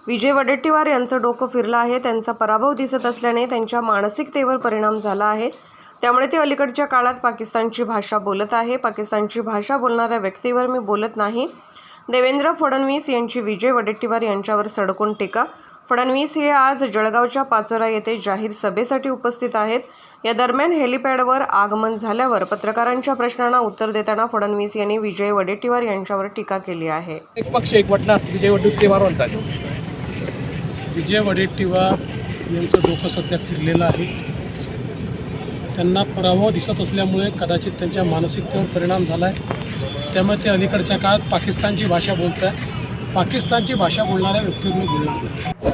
विजय वडेट्टीवार यांचं डोकं फिरलं आहे. त्यांचा पराभव दिसत असल्याने त्यांच्या मानसिकतेवर परिणाम झाला आहे. त्यामुळे ते अलीकडच्या काळात पाकिस्तानची भाषा बोलत आहे. पाकिस्तानची भाषा बोलणाऱ्या व्यक्तीवर मी बोलत नाही. देवेंद्र फडणवीस यांची विजय वडेट्टीवार यांच्यावर सडकून टीका. फडणवीस हे आज जळगावच्या पाचोरा येथे जाहीर सभेसाठी उपस्थित आहेत. या दरम्यान हेलिपॅडवर आगमन झाल्यावर पत्रकारांच्या प्रश्नांना उत्तर देताना फडणवीस यांनी विजय वडेट्टीवार यांच्यावर टीका केली आहे. एक पक्ष एकवटला विजय वडेट्टीवार म्हणतात. विजय वडेट्टीवार यांचं डोकं सध्या फिरलेलं आहे. त्यांना पराभव दिसत असल्यामुळे कदाचित त्यांच्या मानसिकतेवर परिणाम झाला आहे. त्यामुळे ते अलीकडच्या काळात पाकिस्तानची भाषा बोलत आहे. पाकिस्तानची भाषा बोलणाऱ्या व्यक्तीवर मी बोलणार नाही.